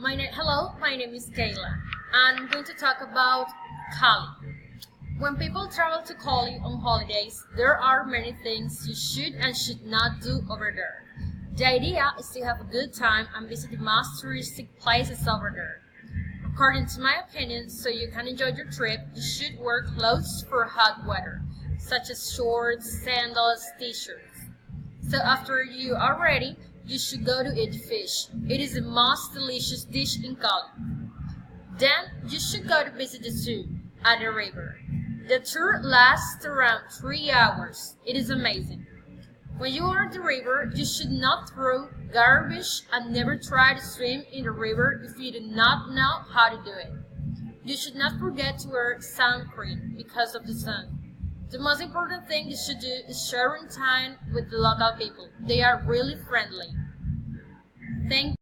Hello, my name is Kayla. I'm going to talk about Cali. When people travel to Cali on holidays, there are many things you should and should not do over there. The idea is to have a good time and visit the most touristic places over there. According to my opinion, so you can enjoy your trip, you should wear clothes for hot weather, such as shorts, sandals, t-shirts. So after you are ready, you should go to eat fish. It is the most delicious dish in Cali. Then you should go to visit the zoo at the river. The tour lasts around 3 hours. It is amazing. When you are at the river, you should not throw garbage and never try to swim in the river if you do not know how to do it. You should not forget to wear sunscreen because of the sun. The most important thing you should do is sharing time with the local people. They are really friendly. Thank